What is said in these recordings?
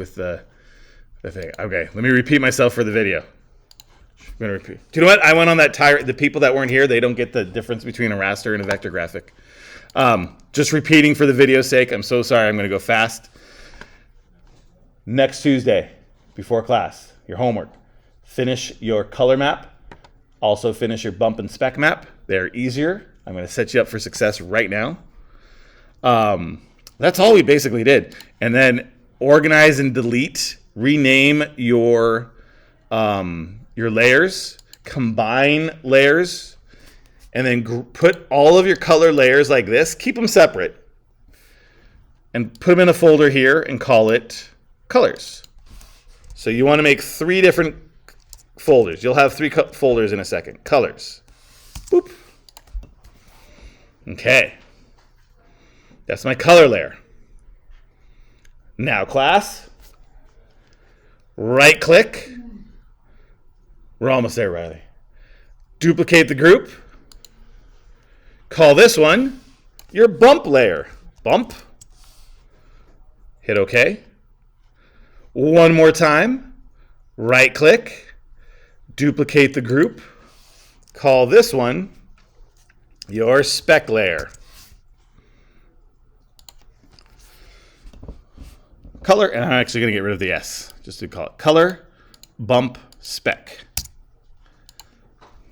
with the thing. Okay, let me repeat myself for the video. I'm gonna repeat. Do you know what? I went on that tire. The people that weren't here, they don't get the difference between a raster and a vector graphic. Just repeating for the video's sake. I'm so sorry. I'm going to go fast. Next Tuesday, before class, your homework. Finish your color map. Also finish your bump and spec map. They're easier. I'm going to set you up for success right now. That's all we basically did. And then organize and delete. Rename your layers. Combine layers. And then put all of your color layers like this. Keep them separate. And put them in a folder here and call it colors. So you want to make 3 different folders. You'll have 3 folders in a second. Colors. Boop. Okay. That's my color layer. Now, class, right click. We're almost there, Riley. Duplicate the group. Call this one your bump layer. Bump. Hit OK. One more time. Right click. Duplicate the group. Call this one your spec layer. Color, and I'm actually going to get rid of the S, just to call it color, bump, spec.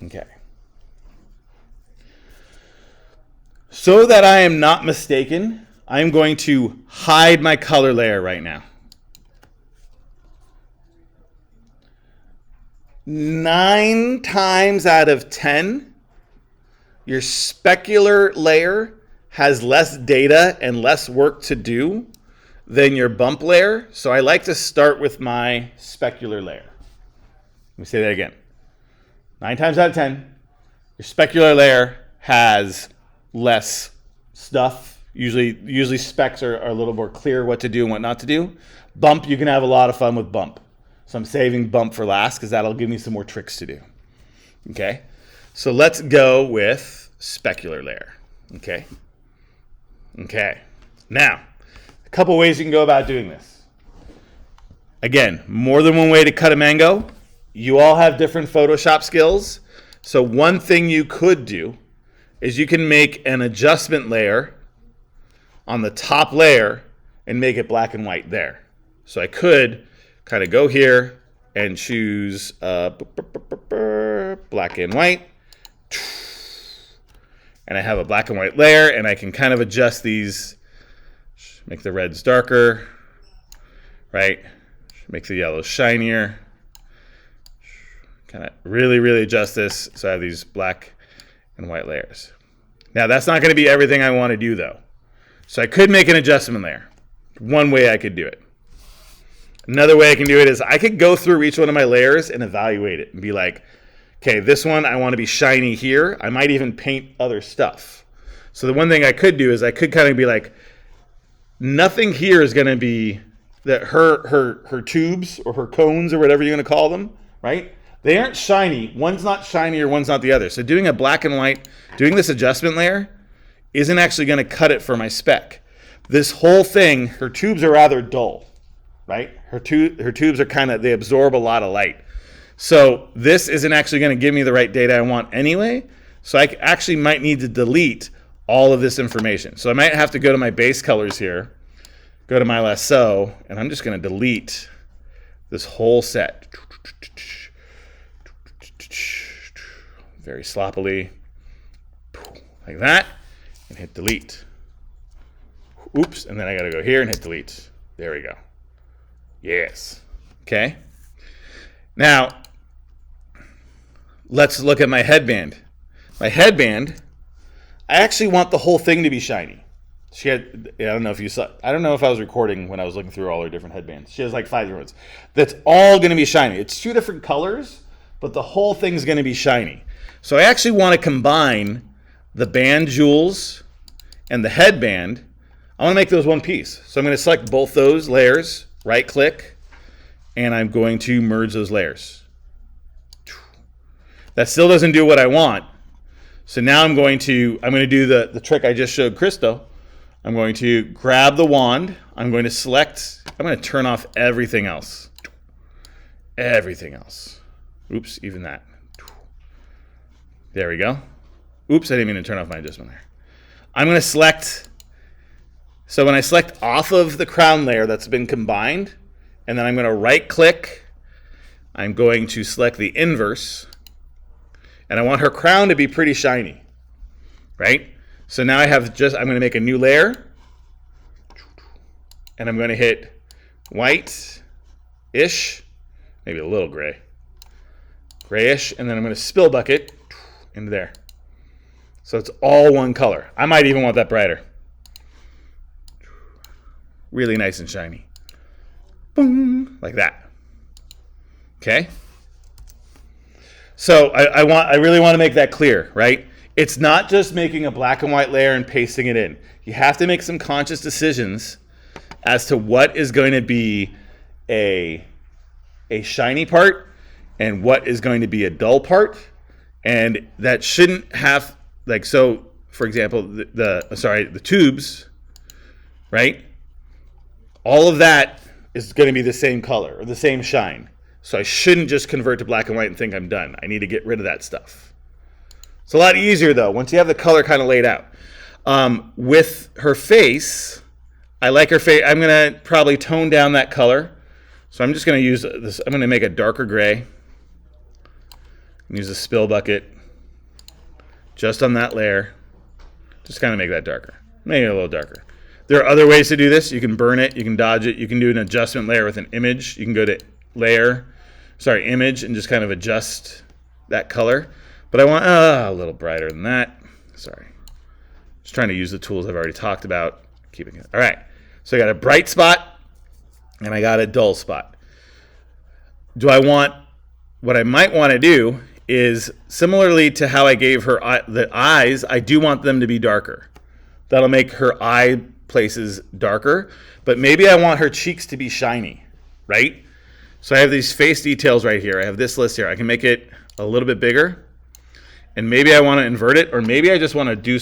Okay. So that I am not mistaken, I'm going to hide my color layer right now. 9 times out of 10, your specular layer has less data and less work to do than your bump layer. So I like to start with my specular layer. Let me say that again. 9 times out of 10, your specular layer has less stuff. Usually specs are a little more clear what to do and what not to do. Bump, you can have a lot of fun with bump. So I'm saving bump for last because that'll give me some more tricks to do. Okay, so let's go with specular layer. Okay. Now, a couple ways you can go about doing this. Again, more than one way to cut a mango. You all have different Photoshop skills. So one thing you could do is you can make an adjustment layer on the top layer and make it black and white there. So I could kind of go here and choose black and white. And I have a black and white layer, and I can kind of adjust these, make the reds darker, right? Make the yellows shinier. Kind of really adjust this so I have these black and white layers. Now that's not going to be everything I want to do though. So I could make an adjustment layer. One way I could do it. Another way I can do it is I could go through each one of my layers and evaluate it and be like, okay, this one I want to be shiny here. I might even paint other stuff. So the one thing I could do is I could kind of be like, nothing here is going to be that her tubes or her cones or whatever you're going to call them, right? They aren't shiny. One's not shiny or one's not the other. So doing a black and white, doing this adjustment layer isn't actually going to cut it for my spec. This whole thing, her tubes are rather dull, right? Her tubes are kind of, they absorb a lot of light. So this isn't actually going to give me the right data I want anyway. So I actually might need to delete all of this information. So I might have to go to my base colors here, go to my lasso, and I'm just going to delete this whole set. Very sloppily, like that, and hit delete. Oops, and then I gotta go here and hit delete. There we go. Yes. Okay. Now, let's look at my headband. My headband, I actually want the whole thing to be shiny. She had, I don't know if you saw, I don't know if I was recording when I was looking through all her different headbands. She has like 5 different ones. That's all gonna be shiny. It's 2 different colors, but the whole thing's gonna be shiny. So I actually want to combine the band jewels and the headband. I want to make those one piece. So I'm going to select both those layers, right click, and I'm going to merge those layers. That still doesn't do what I want. So now I'm going to do the trick I just showed Christo. I'm going to grab the wand. I'm going to select, I'm going to turn off everything else. Everything else. Oops, even that. There we go. Oops, I didn't mean to turn off my adjustment there. I'm going to select, so when I select off of the crown layer that's been combined, and then I'm going to right click, I'm going to select the inverse, and I want her crown to be pretty shiny, right? So now I have just, I'm going to make a new layer, and I'm going to hit white-ish, maybe a little gray, grayish, and then I'm going to spill bucket into there. So it's all one color. I might even want that brighter. Really nice and shiny. Boom, like that. Okay? So I really want to make that clear, right? It's not just making a black and white layer and pasting it in. You have to make some conscious decisions as to what is going to be a shiny part and what is going to be a dull part. And that shouldn't have, like, so for example, the tubes, right? All of that is going to be the same color or the same shine. So I shouldn't just convert to black and white and think I'm done. I need to get rid of that stuff. It's a lot easier though once you have the color kind of laid out. With her face, I like her face. I'm going to probably tone down that color. So I'm just going to use this. I'm going to make a darker gray. Use a spill bucket just on that layer. Just kind of make that darker. Maybe a little darker. There are other ways to do this. You can burn it. You can dodge it. You can do an adjustment layer with an image. You can go to image, and just kind of adjust that color. But I want a little brighter than that. Sorry. Just trying to use the tools I've already talked about. Keeping it. All right. So I got a bright spot, and I got a dull spot. What I might want to do is, similarly to how I gave her the eyes, I do want them to be darker. That'll make her eye places darker, but maybe I want her cheeks to be shiny, right? So I have these face details right here. I have this list here. I can make it a little bit bigger, and maybe I want to invert it, or maybe I just want to do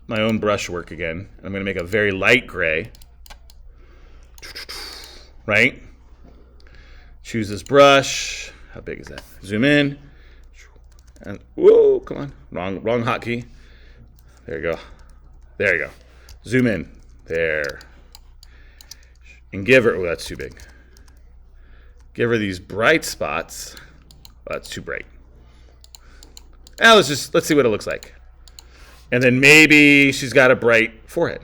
my own brush work again. I'm going to make a very light gray, right? Choose this brush. How big is that? Zoom in. And whoa, come on. Wrong hotkey. There you go. There you go. Zoom in. There. And give her, oh, that's too big. Give her these bright spots. Oh, that's too bright. Now let's see what it looks like. And then maybe she's got a bright forehead.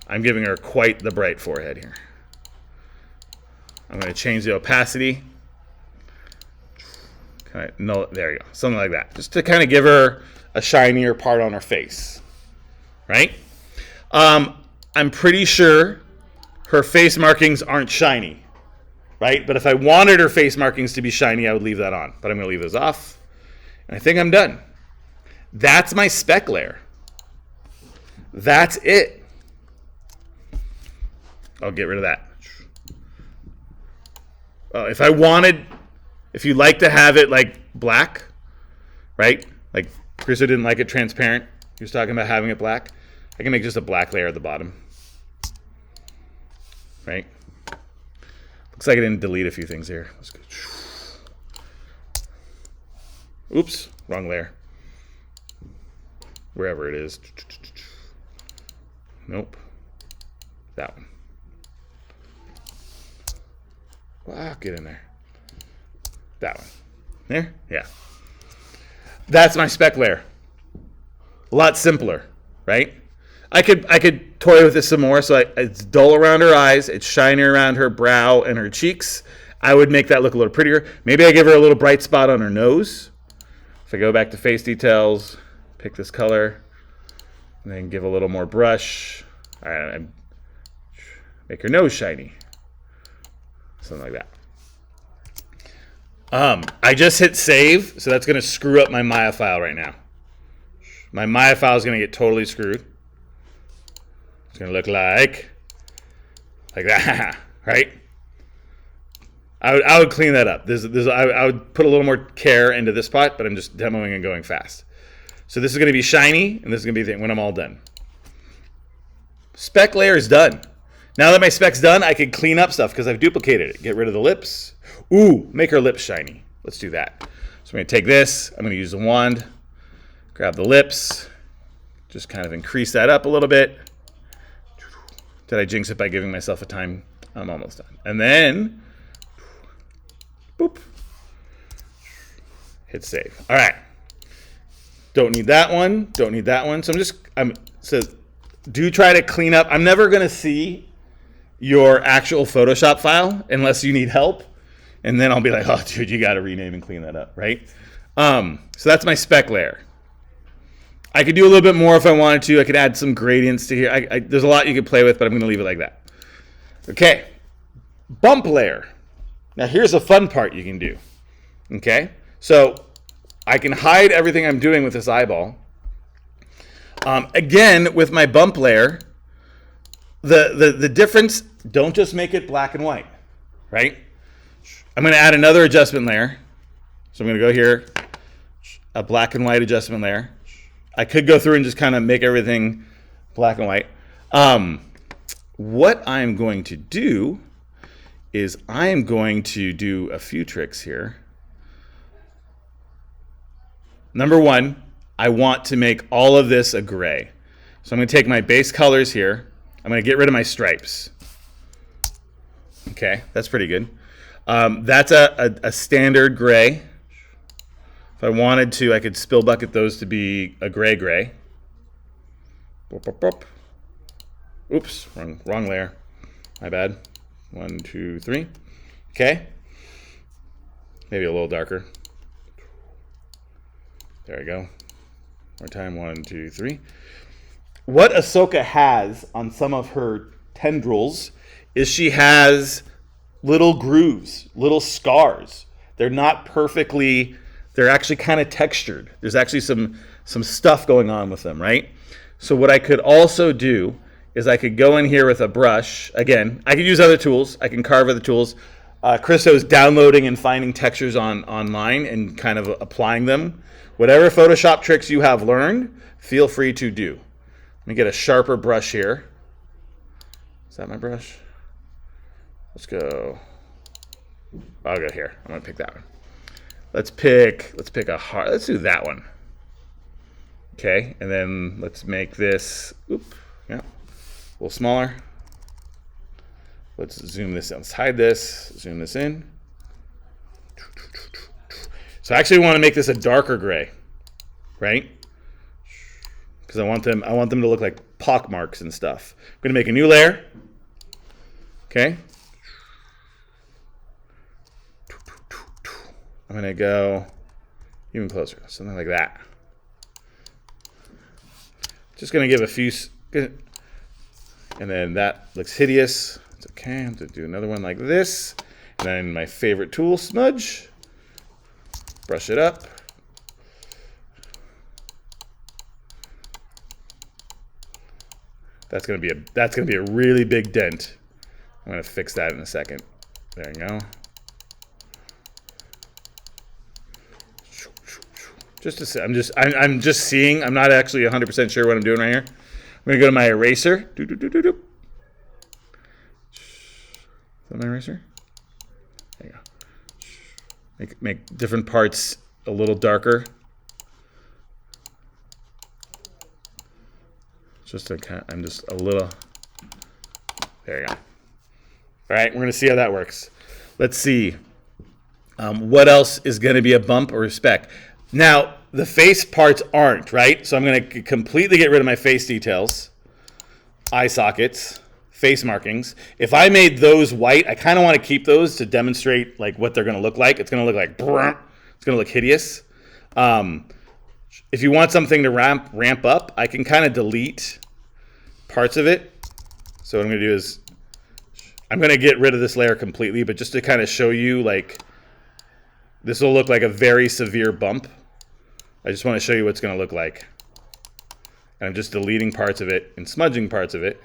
I'm giving her quite the bright forehead here. I'm going to change the opacity. No, there you go. Something like that. Just to kind of give her a shinier part on her face. Right? I'm pretty sure her face markings aren't shiny. Right? But if I wanted her face markings to be shiny, I would leave that on. But I'm going to leave those off. And I think I'm done. That's my speck layer. That's it. I'll get rid of that. If you like to have it like black, right? Like Chriso didn't like it transparent. He was talking about having it black. I can make just a black layer at the bottom. Right? Looks like I didn't delete a few things here. Let's go. Oops, wrong layer. Wherever it is. Nope. That one. Wow, get in there. That one. There? Yeah. That's my speck layer. A lot simpler, right? I could toy with this some more. So it's dull around her eyes. It's shiny around her brow and her cheeks. I would make that look a little prettier. Maybe I give her a little bright spot on her nose. If I go back to face details, pick this color, and then give a little more brush. All right, make her nose shiny. Something like that. I just hit save, so that's going to screw up my Maya file right now. My Maya file is going to get totally screwed. It's going to look like that, right? I would clean that up. I would put a little more care into this part, but I'm just demoing and going fast. So this is going to be shiny, and this is going to be the thing when I'm all done. Speck layer is done. Now that my speck's done, I can clean up stuff because I've duplicated it. Get rid of the lips. Ooh, make her lips shiny. Let's do that. So I'm going to take this. I'm going to use the wand. Grab the lips. Just kind of increase that up a little bit. Did I jinx it by giving myself a time? I'm almost done. And then, boop. Hit save. All right. Don't need that one. Don't need that one. So so do try to clean up. I'm never going to see your actual Photoshop file unless you need help. And then I'll be like, oh, dude, you got to rename and clean that up, right? So that's my speck layer. I could do a little bit more if I wanted to. I could add some gradients to here. There's a lot you could play with, but I'm going to leave it like that. Okay. Bump layer. Now, here's a fun part you can do. Okay? So I can hide everything I'm doing with this eyeball. Again, with my bump layer, the difference, don't just make it black and white, right? I'm going to add another adjustment layer. So I'm going to go here, a black and white adjustment layer. I could go through and just kind of make everything black and white. What I'm going to do is I am going to do a few tricks here. Number one, I want to make all of this a gray. So I'm going to take my base colors here. I'm going to get rid of my stripes. Okay, that's pretty good. That's a standard gray. If I wanted to, I could spill bucket those to be a gray. Boop, boop, boop. Oops, wrong layer. My bad. 1, 2, 3. Okay. Maybe a little darker. There we go. More time. 1, 2, 3. What Ahsoka has on some of her tendrils is she has little grooves, little scars. They're not perfectly, they're actually kind of textured. There's actually some stuff going on with them, right? So what I could also do is I could go in here with a brush. Again, I could use other tools. I can carve other tools. Christo is downloading and finding textures online and kind of applying them. Whatever Photoshop tricks you have learned, feel free to do. Let me get a sharper brush here. Is that my brush? Let's go. I'll go here. I'm gonna pick that one. Let's pick a hard. Let's do that one. Okay, and then let's make this. Yeah, a little smaller. Let's zoom this in. Let's hide this. Zoom this in. So I actually want to make this a darker gray, right? Because I want them to look like pock marks and stuff. I'm gonna make a new layer. Okay. I'm gonna go even closer, something like that. Just gonna give a few, and then that looks hideous. It's okay. I'm gonna do another one like this, and then my favorite tool, smudge. Brush it up. That's gonna be a really big dent. I'm gonna fix that in a second. There you go. Just to say, I'm just seeing. I'm not actually 100% sure what I'm doing right here. I'm gonna go to my eraser. Is that my eraser? There you go. Make different parts a little darker. I'm just a little. There you go. All right, we're gonna see how that works. Let's see. What else is gonna be a bump or a speck? Now, the face parts aren't, right? So I'm going to completely get rid of my face details, eye sockets, face markings. If I made those white, I kind of want to keep those to demonstrate like what they're going to look like. It's going to look like, it's going to look hideous. If you want something to ramp up, I can kind of delete parts of it. So what I'm going to do is I'm going to get rid of this layer completely, but just to kind of show you, like, this will look like a very severe bump. I just want to show you what it's going to look like. And I'm just deleting parts of it and smudging parts of it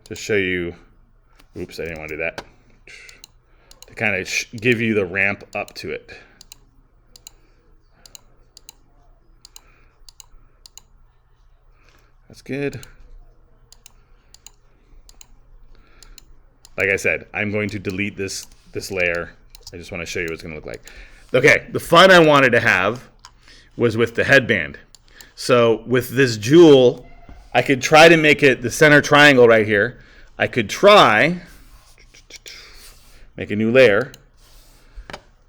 to show you. Oops, I didn't want to do that. To kind of give you the ramp up to it. That's good. like I said, I'm going to delete this layer. I just want to show you what it's going to look like. Okay, the fun I wanted to have was with the headband. So with this jewel, I could try to make it the center triangle right here. I could try, make a new layer.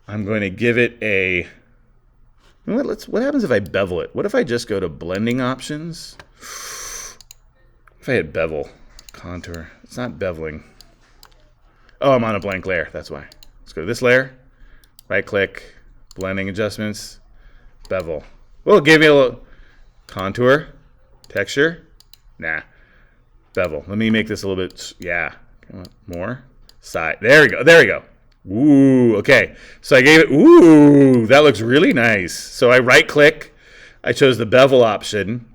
I'm going to give it a, you know what happens if I bevel it? What if I just go to blending options? If I hit bevel, contour, it's not beveling. Oh, I'm on a blank layer, that's why. Let's go to this layer, right click, blending adjustments, bevel. Well, give me a little contour, texture, nah, bevel. Let me make this a little bit, yeah, more, side, there we go. Ooh, okay, so I gave it, ooh, that looks really nice. So I right click, I chose the bevel option,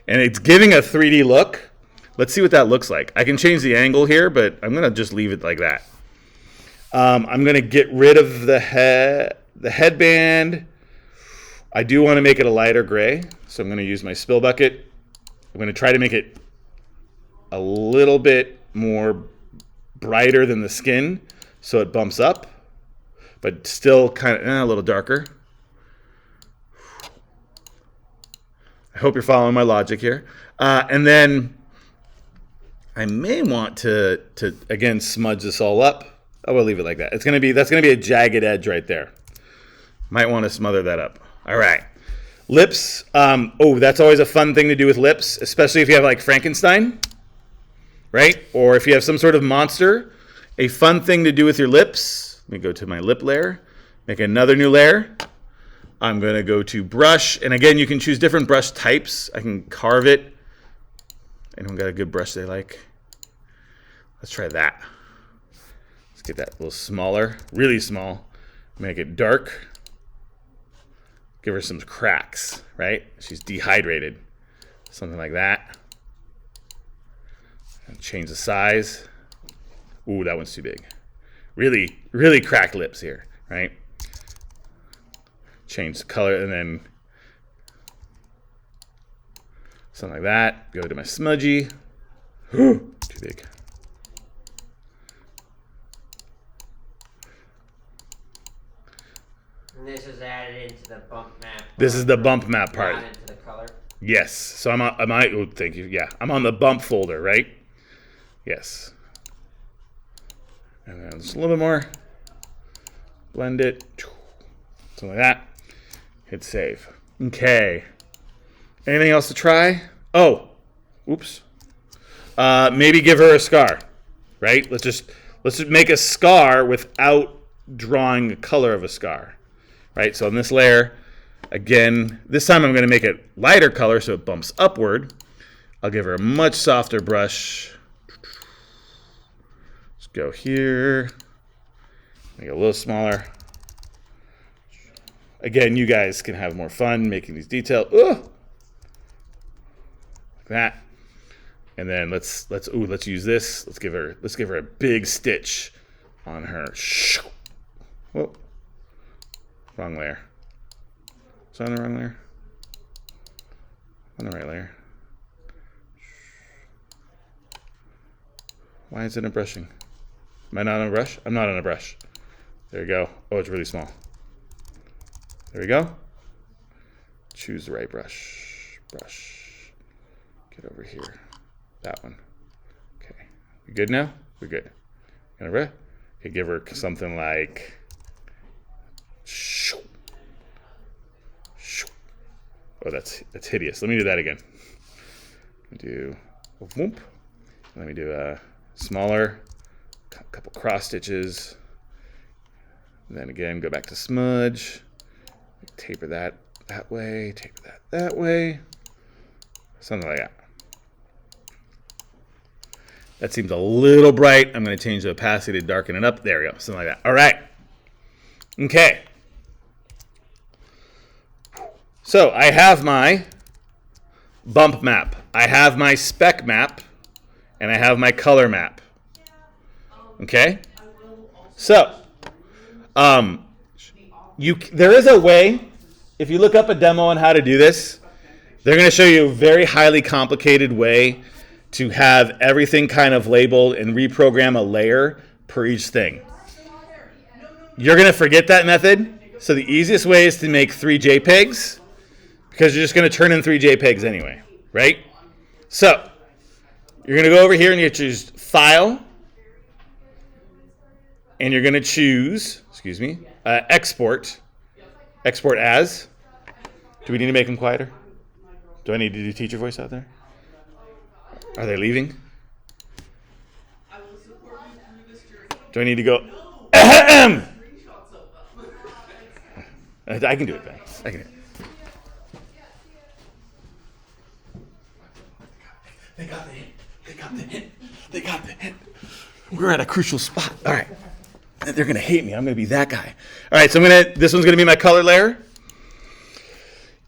and it's giving a 3D look. Let's see what that looks like. I can change the angle here, but I'm gonna just leave it like that. I'm gonna get rid of the headband. I do want to make it a lighter gray, so I'm gonna use my spill bucket. I'm gonna try to make it a little bit more brighter than the skin, so it bumps up, but still kind of a little darker. I hope you're following my logic here. And then I may want to again smudge this all up. I will leave it like that. That's gonna be a jagged edge right there. Might want to smother that up. All right, lips. Oh, that's always a fun thing to do with lips, especially if you have like Frankenstein, right? Or if you have some sort of monster. A fun thing to do with your lips. Let me go to my lip layer, make another new layer. I'm gonna go to brush, and again, you can choose different brush types. I can carve it. Anyone got a good brush they like? Let's try that. Let's get that a little smaller, really small. Make it dark. Give her some cracks, right? She's dehydrated. Something like that. And change the size. Ooh, that one's too big. Really, really cracked lips here, right? Change the color, and then something like that. Go to my smudgy. Too big. And this is added into the bump map. This is the bump map part. Not into the color. Yes. So oh, thank you. Yeah, I'm on the bump folder, right? Yes. And then just a little bit more. Blend it. Something like that. Hit save. Okay. Anything else to try? Oh, oops. Maybe give her a scar, right? Let's just make a scar without drawing the color of a scar, right? So in this layer, again, this time I'm going to make it lighter color so it bumps upward. I'll give her a much softer brush. Let's go here. Make it a little smaller. Again, you guys can have more fun making these details. Like that. And then let's use this. Let's give her a big stitch on her. Whoa. Wrong layer. Is that on the wrong layer? On the right layer. Why isn't it brushing? Am I not on a brush? I'm not on a brush. There you go. Oh, it's really small. There we go. Choose the right brush. Brush. Get over here. That one. Okay. We good now? We're good. Okay, give her something like. Oh, that's hideous. Let me do that again. Do a whoop. Let me do a smaller, couple cross stitches. And then again, go back to smudge. Taper that way. Taper that way. Something like that. That seems a little bright. I'm going to change the opacity to darken it up. There we go. Something like that. All right. Okay. So I have my bump map. I have my spec map. And I have my color map. Okay? So, there is a way, if you look up a demo on how to do this, they're going to show you a very highly complicated way to have everything kind of labeled and reprogram a layer per each thing. You're going to forget that method. So the easiest way is to make 3 JPEGs because you're just going to turn in 3 JPEGs anyway, right? So you're going to go over here and you choose File. And you're going to choose, Export. Export as. Do we need to make them quieter? Do I need to do teacher voice out there? Are they leaving? Do I need to go? Ahem! I can do it, Ben. I can do it. They got the hint. They got the hint. They got the hint. We're at a crucial spot. All right. They're going to hate me. I'm going to be that guy. All right, so this one's going to be my color layer.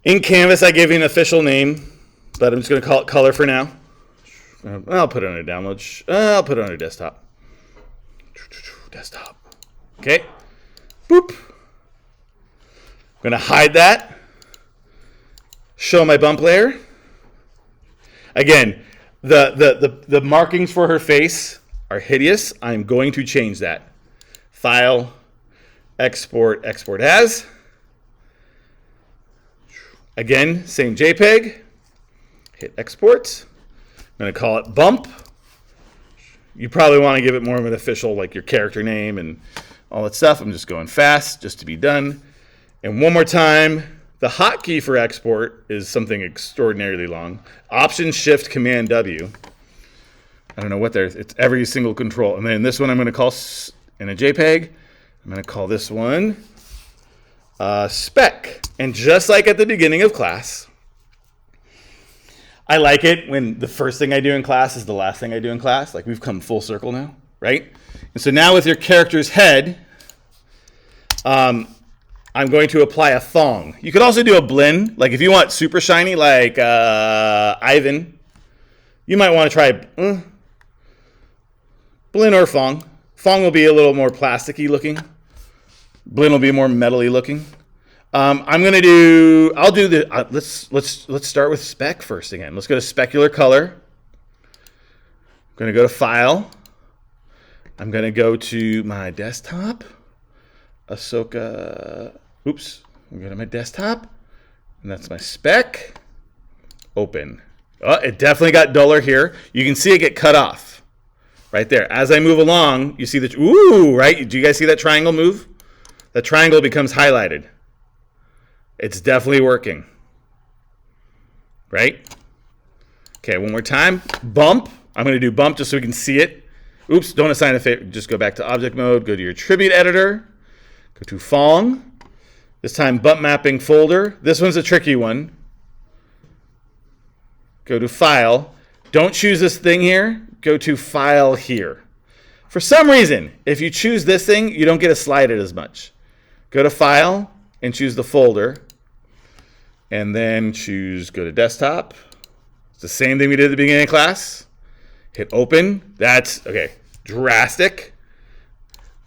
In Canvas, I gave you an official name, but I'm just going to call it color for now. I'll put it on a download. I'll put it on a desktop. Desktop. Okay. Boop. I'm going to hide that. Show my bump layer. Again, the markings for her face are hideous. I'm going to change that. File, export as. Again, same JPEG. Hit export. I'm going to call it bump. You probably want to give it more of an official, like your character name and all that stuff. I'm just going fast just to be done. And one more time, the hotkey for export is something extraordinarily long. Option Shift Command W. I don't know what it's every single control. And then this one I'm going to call in a JPEG. I'm going to call this one Spec. And just like at the beginning of class, I like it when the first thing I do in class is the last thing I do in class. Like we've come full circle now, right? And so now with your character's head, I'm going to apply a thong. You could also do a blend. Like if you want super shiny like Ivan, you might want to try blend or thong. Thong will be a little more plasticky looking. Blend will be more metally looking. Let's start with spec first again. Let's go to specular color. I'm going to go to file. I'm going to go to my desktop. Ahsoka. Oops. I'm going to my desktop. And that's my spec. Open. Oh, it definitely got duller here. You can see it get cut off. Right there. As I move along, you see the, right? Do you guys see that triangle move? The triangle becomes highlighted. It's definitely working. Right? Okay, one more time. Bump. I'm going to do bump just so we can see it. Oops, don't assign a favorite. Just go back to object mode. Go to your attribute editor. Go to Fong. This time bump mapping folder. This one's a tricky one. Go to File. Don't choose this thing here. Go to File here. For some reason, if you choose this thing, you don't get to slide it as much. Go to File and choose the folder. And then go to Desktop. It's the same thing we did at the beginning of class. Hit Open. That's, okay, drastic.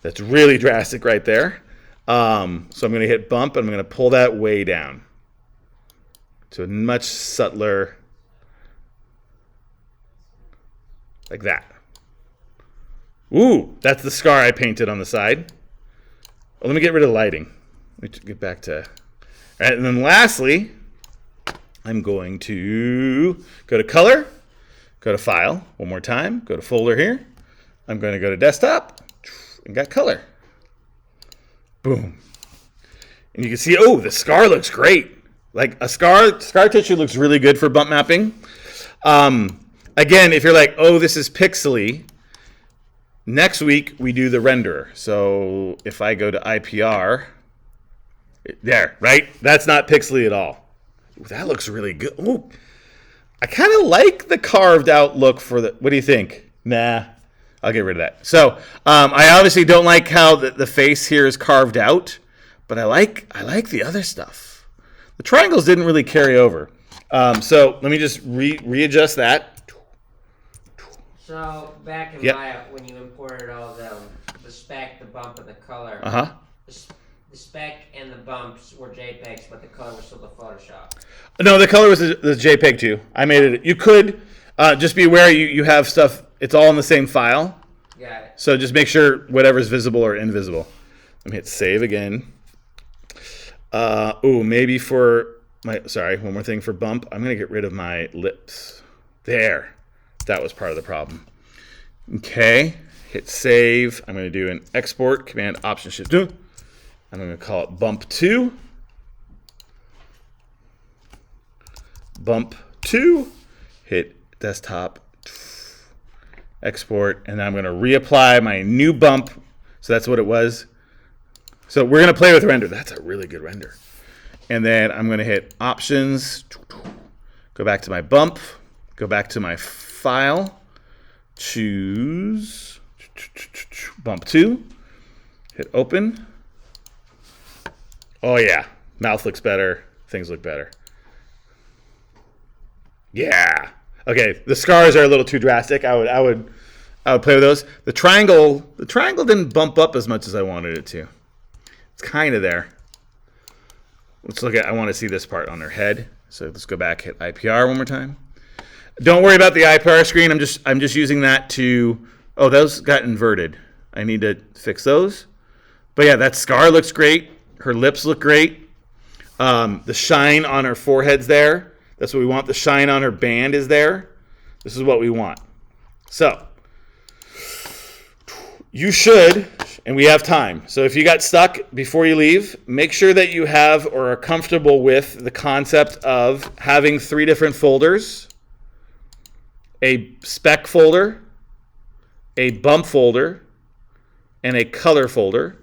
That's really drastic right there. So I'm going to hit Bump, and I'm going to pull that way down to a much subtler, like that. Ooh, that's the scar I painted on the side. Well, let me get rid of the lighting. Let me get back to... All right, and then lastly, I'm going to go to Color, go to File, one more time, go to Folder here. I'm going to go to Desktop, and got Color. Boom. And you can see, oh, the scar looks great. Like a scar tissue looks really good for bump mapping. Again, if you're like, oh, this is pixely, next week we do the renderer. So if I go to IPR, there, right? That's not pixely at all. Ooh, that looks really good. Ooh, I kind of like the carved out look for the, what do you think? Nah, I'll get rid of that. So I obviously don't like how the face here is carved out, but I like the other stuff. The triangles didn't really carry over. So let me just readjust that. So back in Maya, when you imported all the spec, the bump, and the color, the spec and the bumps were JPEGs, but the color was still the Photoshop. No, the color was the JPEG too. I made it. You could just be aware you have stuff. It's all in the same file. Got it. So just make sure whatever's visible or invisible. Let me hit save again. Maybe for one more thing for bump. I'm going to get rid of my lips. There. That was part of the problem. Okay. Hit save. I'm going to do an export, Command Option Shift 2. I'm going to call it bump 2. Bump 2. Hit desktop. Export. And then I'm going to reapply my new bump. So that's what it was. So we're going to play with render. That's a really good render. And then I'm going to hit options. Go back to my bump. Go back to my file. Choose bump 2. Hit open. Oh yeah, mouth looks better. Things look better. Yeah. Okay, the scars are a little too drastic. I would play with those. The triangle didn't bump up as much as I wanted it to. It's kind of there. Let's look at. I want to see this part on her head. So let's go back, hit IPR one more time. Don't worry about the IPR screen. I'm just using that to. Oh, those got inverted. I need to fix those. But yeah, that scar looks great. Her lips look great. The shine on her forehead's there. That's what we want. The shine on her band is there. This is what we want. So you should, and we have time. So if you got stuck before you leave, make sure that you have or are comfortable with the concept of having 3 different folders: a spec folder, a bump folder, and a color folder.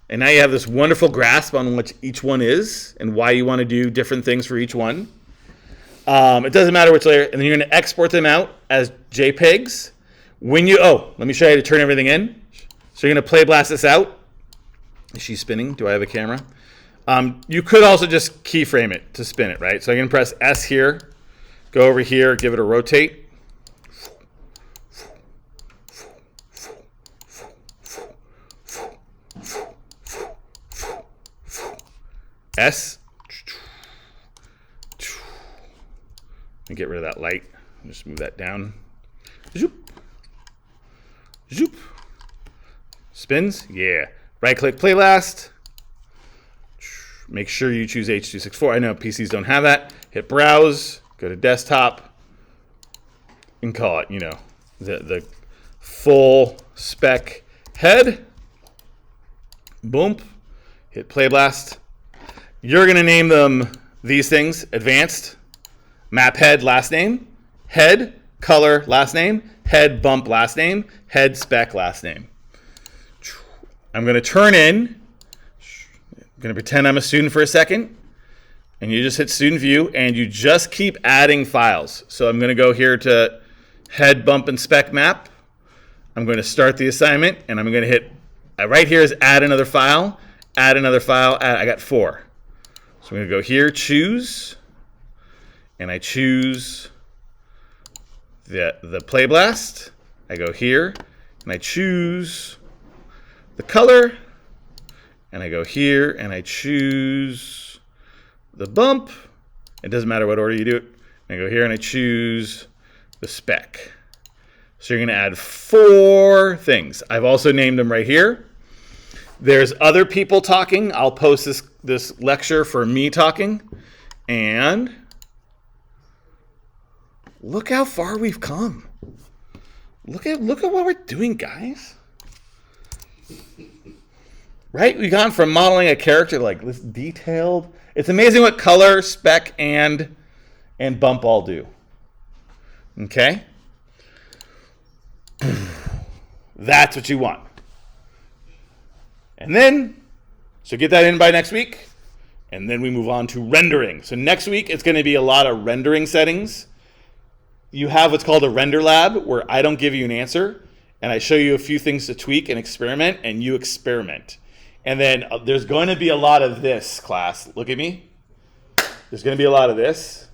And now you have this wonderful grasp on what each one is and why you want to do different things for each one. It doesn't matter which layer. And then you're going to export them out as JPEGs. Let me show you how to turn everything in. So you're going to play blast this out. Is she spinning? Do I have a camera? You could also just keyframe it to spin it, right? So I'm going to press S here, go over here, give it a rotate. S. And get rid of that light. Just move that down. Zoop. Zoop. Spins. Yeah. Right click, play last. Make sure you choose H.264. I know PCs don't have that. Hit browse. Go to desktop. And call it, the full spec head. Boom. Hit play blast. You're going to name them these things: advanced, map head, last name, head, color, last name, head, bump, last name, head, spec, last name. I'm going to turn in. I'm going to pretend I'm a student for a second. And you just hit student view, and you just keep adding files. So I'm going to go here to head, bump, and spec map. I'm going to start the assignment, and I'm going to hit, right here is add another file, add another file, I got 4. So I'm going to go here, choose, and I choose the play blast. I go here, and I choose the color, and I go here, and I choose the bump. It doesn't matter what order you do it. I go here, and I choose the spec. So you're going to add 4 things. I've also named them right here. There's other people talking. I'll post this lecture for me talking. And look how far we've come. Look at what we're doing, guys. Right? We've gone from modeling a character like this detailed. It's amazing what color, spec, and bump all do. Okay? That's what you want. And then, so get that in by next week, and then we move on to rendering. So next week, it's going to be a lot of rendering settings. You have what's called a render lab, where I don't give you an answer, and I show you a few things to tweak and experiment, and you experiment. And then there's going to be a lot of this, class. Look at me. There's going to be a lot of this,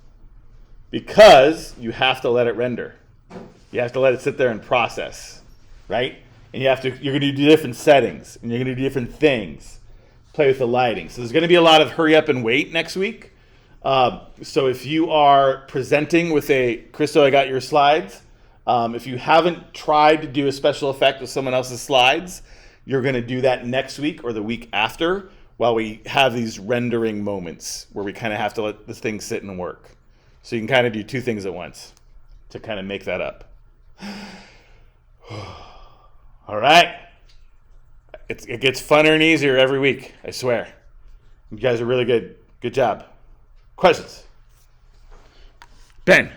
because you have to let it render. You have to let it sit there and process, right? And you're going to do different settings, and you're going to do different things. Play with the lighting. So there's going to be a lot of hurry up and wait next week. So if you are presenting with Christo, I got your slides. If you haven't tried to do a special effect with someone else's slides, you're going to do that next week or the week after while we have these rendering moments where we kind of have to let this thing sit and work. So you can kind of do two things at once to kind of make that up. All right. It gets funner and easier every week, I swear. You guys are really good. Good job. Questions? Ben.